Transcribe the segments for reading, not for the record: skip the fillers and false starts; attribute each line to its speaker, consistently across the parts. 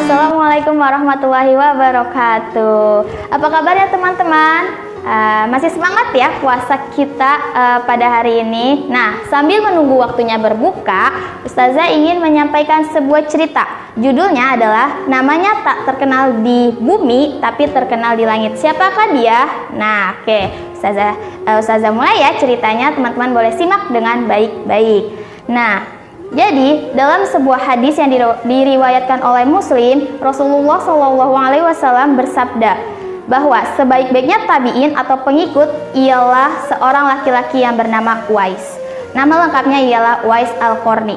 Speaker 1: Assalamualaikum warahmatullahi wabarakatuh. Apa kabar ya teman-teman? Masih semangat ya puasa kita pada hari ini. Nah, sambil menunggu waktunya berbuka, Ustazah ingin menyampaikan sebuah cerita. Judulnya adalah Namanya Tak Terkenal di Bumi Tapi Terkenal di Langit. Siapakah dia? Nah, oke. Ustazah mulai ya ceritanya. Teman-teman boleh simak dengan baik-baik. Nah, jadi dalam sebuah hadis yang diriwayatkan oleh Muslim, Rasulullah SAW bersabda bahwa sebaik-baiknya tabi'in atau pengikut ialah seorang laki-laki yang bernama Uwais. Nama lengkapnya ialah Uwais Al-Qarni.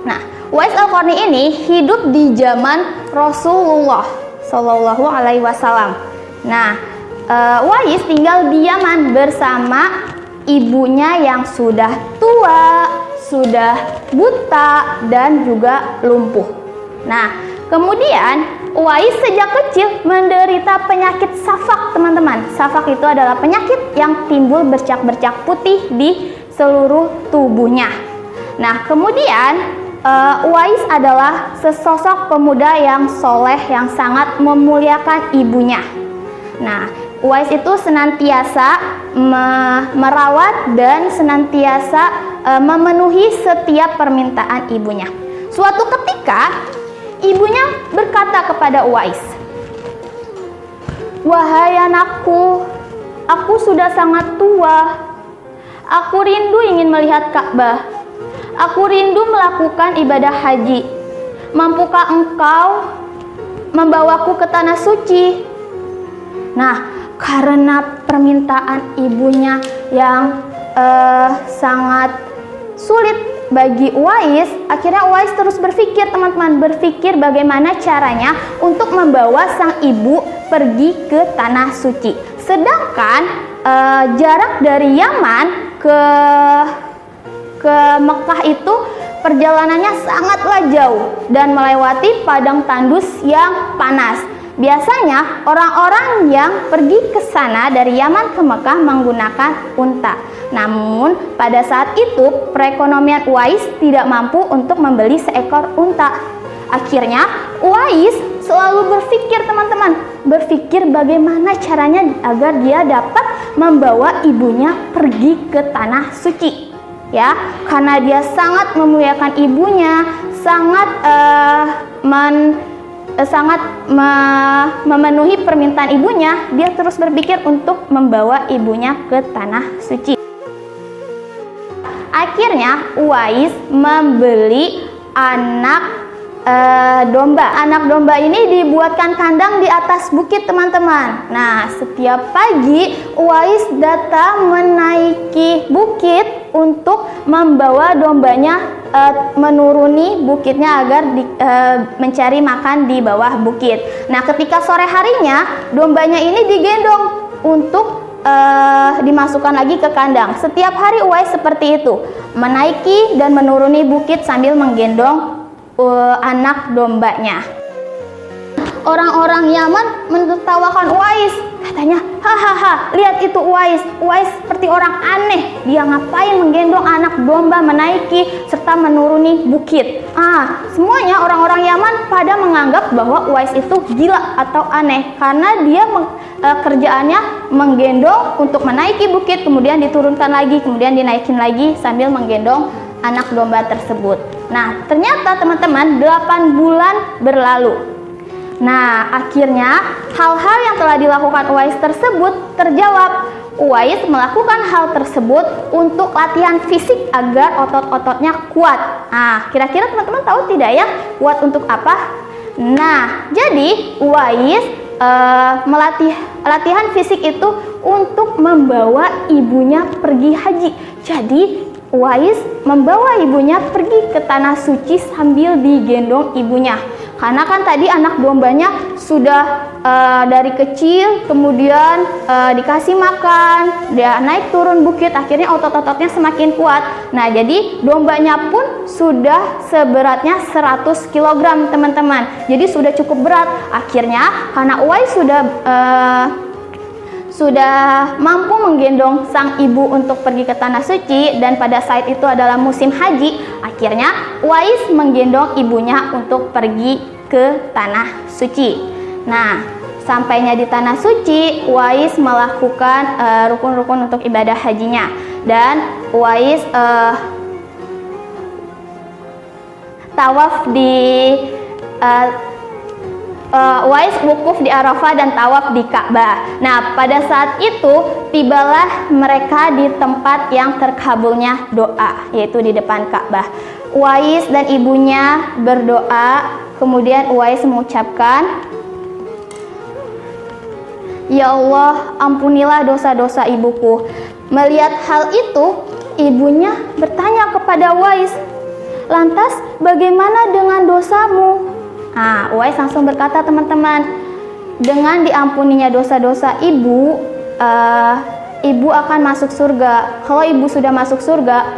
Speaker 1: Nah, Uwais Al-Qarni ini hidup di zaman Rasulullah SAW. Nah, Uwais tinggal di Yaman bersama ibunya yang sudah tua, sudah buta, dan juga lumpuh. Nah, kemudian Uwais sejak kecil menderita penyakit safak, teman-teman. Safak itu adalah penyakit yang timbul bercak-bercak putih di seluruh tubuhnya. Nah, kemudian Uwais adalah sesosok pemuda yang soleh, yang sangat memuliakan ibunya. Nah, Uwais itu senantiasa merawat dan senantiasa memenuhi setiap permintaan ibunya. Suatu ketika ibunya berkata kepada Uwais, "Wahai anakku, aku sudah sangat tua. Aku rindu ingin melihat Ka'bah. Aku rindu melakukan ibadah haji. Mampukah engkau membawaku ke tanah suci?" Nah, karena permintaan ibunya yang sangat sulit bagi Uwais, akhirnya Uwais terus berpikir, teman-teman, berpikir bagaimana caranya untuk membawa sang ibu pergi ke tanah suci. Sedangkan jarak dari Yaman ke Mekah itu perjalanannya sangatlah jauh dan melewati padang tandus yang panas. Biasanya orang-orang yang pergi ke sana dari Yaman ke Mekah menggunakan unta. Namun pada saat itu perekonomian Uwais tidak mampu untuk membeli seekor unta. Akhirnya Uwais selalu berpikir, teman-teman, berpikir bagaimana caranya agar dia dapat membawa ibunya pergi ke tanah suci. Ya, karena dia sangat memuliakan ibunya, sangat memenuhi permintaan ibunya, dia terus berpikir untuk membawa ibunya ke tanah suci. Akhirnya Uwais membeli anak domba. Anak domba ini dibuatkan kandang di atas bukit, teman-teman. Nah, setiap pagi Uwais datang menaiki bukit untuk membawa dombanya menuruni bukitnya agar mencari makan di bawah bukit. Nah, ketika sore harinya dombanya ini digendong untuk dimasukkan lagi ke kandang. Setiap hari Uwais seperti itu, menaiki dan menuruni bukit sambil menggendong anak dombanya. Orang-orang Yaman menertawakan Uwais, katanya, "Hahaha, lihat itu Uwais seperti orang aneh. Dia ngapain menggendong anak domba, menaiki serta menuruni bukit?" Semuanya orang-orang Yaman pada menganggap bahwa Uwais itu gila atau aneh karena dia kerjaannya menggendong untuk menaiki bukit, kemudian diturunkan lagi, kemudian dinaikin lagi sambil menggendong anak domba tersebut. Nah, ternyata teman-teman 8 bulan berlalu. Nah, akhirnya hal-hal yang telah dilakukan Uwais tersebut terjawab. Uwais melakukan hal tersebut untuk latihan fisik agar otot-ototnya kuat. Kira-kira teman-teman tahu tidak ya, kuat untuk apa? Nah, jadi Uwais latihan fisik itu untuk membawa ibunya pergi haji. Jadi Uwais membawa ibunya pergi ke tanah suci sambil digendong ibunya. Karena kan tadi anak dombanya sudah dari kecil, kemudian dikasih makan, dia naik turun bukit, akhirnya otot-ototnya semakin kuat. Nah, jadi dombanya pun sudah seberatnya 100 kg, teman-teman. Jadi sudah cukup berat. Akhirnya karena Uwais sudah mampu menggendong sang ibu untuk pergi ke tanah suci, dan pada saat itu adalah musim haji, akhirnya Uwais menggendong ibunya untuk pergi ke tanah suci. Nah, sampainya di tanah suci, Uwais melakukan rukun-rukun untuk ibadah hajinya, dan Uwais tawaf di Uwais wukuf di Arafah dan tawaf di Ka'bah. Nah, pada saat itu tibalah mereka di tempat yang terkabulnya doa, yaitu di depan Ka'bah. Uwais dan ibunya berdoa, kemudian Uwais mengucapkan, "Ya Allah, ampunilah dosa-dosa ibuku." Melihat hal itu, ibunya bertanya kepada Uwais, "Lantas bagaimana dengan dosamu?" Nah, Uwais langsung berkata, teman-teman, dengan diampuninya dosa-dosa ibu, ibu akan masuk surga. Kalau ibu sudah masuk surga,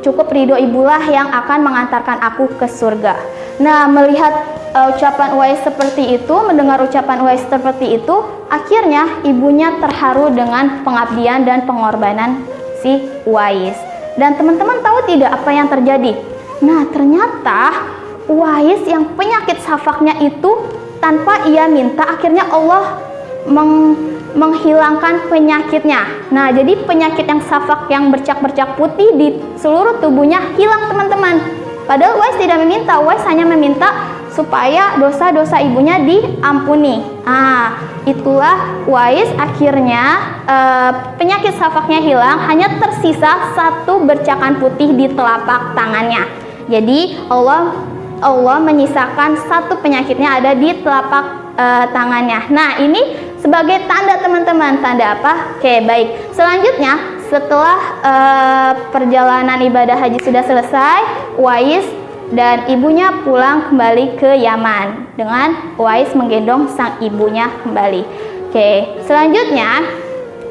Speaker 1: cukup ridho ibulah yang akan mengantarkan aku ke surga. Nah, melihat ucapan Uwais seperti itu, mendengar ucapan Uwais seperti itu, akhirnya ibunya terharu dengan pengabdian dan pengorbanan si Uwais. Dan teman-teman tahu tidak apa yang terjadi? Nah, ternyata Uwais yang penyakit safaknya itu tanpa ia minta, akhirnya Allah menghilangkan penyakitnya. Nah, jadi penyakit yang safak yang bercak-bercak putih di seluruh tubuhnya hilang, teman-teman. Padahal Uwais tidak meminta, Uwais hanya meminta supaya dosa-dosa ibunya diampuni. Itulah Uwais akhirnya penyakit safaknya hilang, hanya tersisa satu bercakan putih di telapak tangannya. Jadi Allah menyisakan satu penyakitnya ada di telapak tangannya. Nah, ini sebagai tanda, teman-teman. Tanda apa? Oke, baik. Selanjutnya, setelah perjalanan ibadah haji sudah selesai, Uwais dan ibunya pulang kembali ke Yaman dengan Uwais menggendong sang ibunya kembali. Oke, selanjutnya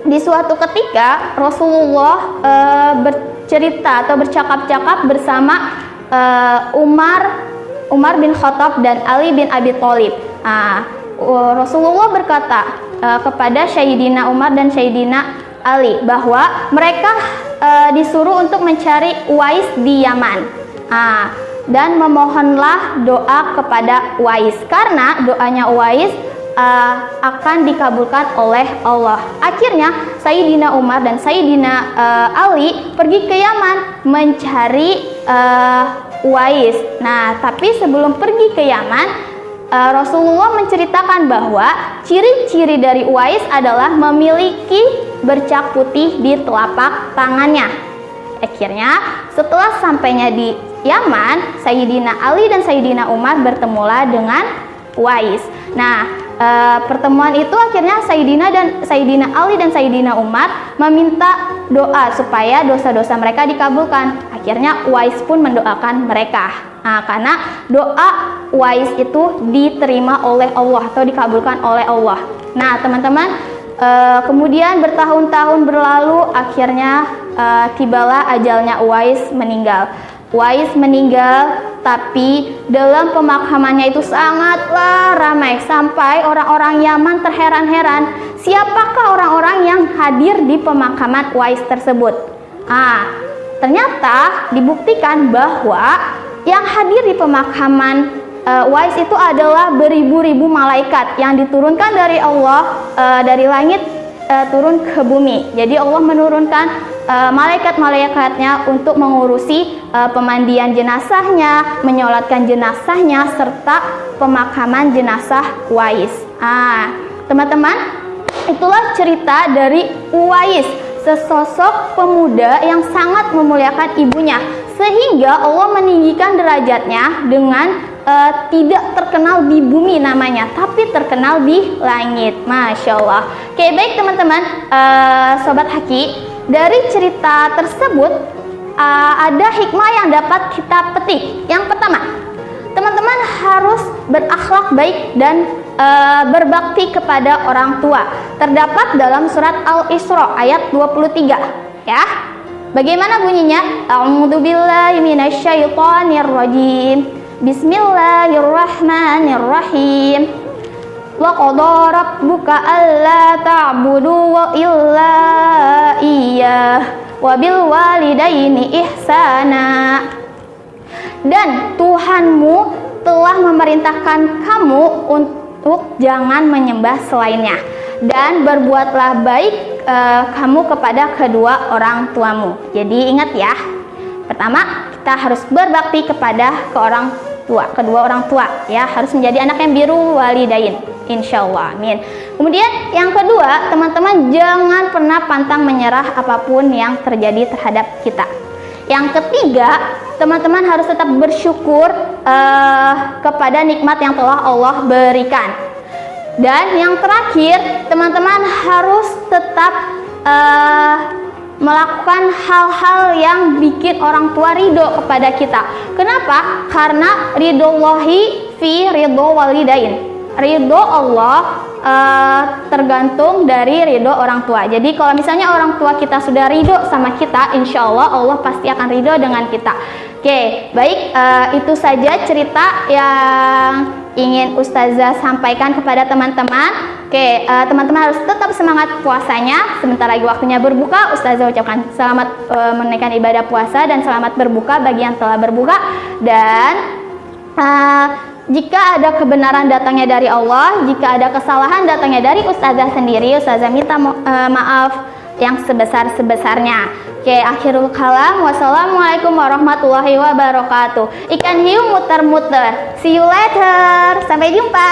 Speaker 1: di suatu ketika Rasulullah bercerita atau bercakap-cakap bersama Umar bin Khattab dan Ali bin Abi Thalib. Rasulullah berkata kepada Sayyidina Umar dan Sayyidina Ali bahwa mereka disuruh untuk mencari Uwais di Yaman. Dan memohonlah doa kepada Uwais, karena doanya Uwais akan dikabulkan oleh Allah. Akhirnya Sayyidina Umar dan Sayyidina Ali pergi ke Yaman mencari Uwais. Nah, tapi sebelum pergi ke Yaman, Rasulullah menceritakan bahwa ciri-ciri dari Uwais adalah memiliki bercak putih di telapak tangannya. Akhirnya setelah sampainya di Yaman, Sayyidina Ali dan Sayyidina Umar bertemulah dengan Uwais. Nah, pertemuan itu akhirnya Sayyidina Ali dan Sayyidina Umar meminta doa supaya dosa-dosa mereka dikabulkan. Akhirnya Uwais pun mendoakan mereka. Karena doa Uwais itu diterima oleh Allah atau dikabulkan oleh Allah. Nah, teman-teman, kemudian bertahun-tahun berlalu, akhirnya tibalah ajalnya Uwais meninggal. Uwais meninggal, tapi dalam pemakamannya itu sangatlah ramai sampai orang-orang Yaman terheran-heran, siapakah orang-orang yang hadir di pemakaman Uwais tersebut. Ternyata dibuktikan bahwa yang hadir di pemakaman Uwais itu adalah beribu-ribu malaikat yang diturunkan dari Allah dari langit turun ke bumi. Jadi Allah menurunkan malaikat-malaikatnya untuk mengurusi pemandian jenazahnya, menyolatkan jenazahnya, serta pemakaman jenazah Uwais. Teman-teman, itulah cerita dari Uwais, sesosok pemuda yang sangat memuliakan ibunya, sehingga Allah meninggikan derajatnya dengan tidak terkenal di bumi namanya, tapi terkenal di langit. Masya Allah. Oke, baik teman-teman, Sobat Haki, dari cerita tersebut ada hikmah yang dapat kita petik. Yang pertama, teman-teman harus berakhlak baik dan berbakti kepada orang tua. Terdapat dalam surat Al-Isra ayat 23, ya. Bagaimana bunyinya? A'udzubillahi minasyaitonirrajim. Bismillahirrahmanirrahim. Wa qadara rabbuka alla ta'budu illa iyyah wa bil walidaini ihsana. Dan Tuhanmu telah memerintahkan kamu untuk jangan menyembah selainnya, dan berbuatlah baik kamu kepada kedua orang tuamu. Jadi ingat ya, pertama kita harus berbakti kepada kedua orang tua ya, harus menjadi anak yang biru walidain, insyaallah, amin. Kemudian yang kedua, teman-teman jangan pernah pantang menyerah apapun yang terjadi terhadap kita. Yang ketiga, teman-teman harus tetap bersyukur kepada nikmat yang telah Allah berikan. Dan yang terakhir, teman-teman harus tetap melakukan hal-hal yang bikin orang tua ridho kepada kita. Kenapa? Karena ridhollahi fi ridho walidain. Ridho Allah tergantung dari ridho orang tua. Jadi kalau misalnya orang tua kita sudah ridho sama kita, insya Allah pasti akan ridho dengan kita. Oke, baik, itu saja cerita yang ingin Ustazah sampaikan kepada teman-teman. Oke, teman-teman harus tetap semangat puasanya. Sebentar lagi waktunya berbuka. Ustazah ucapkan selamat menunaikan ibadah puasa dan selamat berbuka bagi yang telah berbuka. Dan jika ada kebenaran datangnya dari Allah, jika ada kesalahan datangnya dari Ustazah sendiri, Ustazah minta maaf yang sebesar-sebesarnya. Oke, akhirul kalam. Wassalamualaikum warahmatullahi wabarakatuh. Ikan hiu muter-muter. See you later. Sampai jumpa.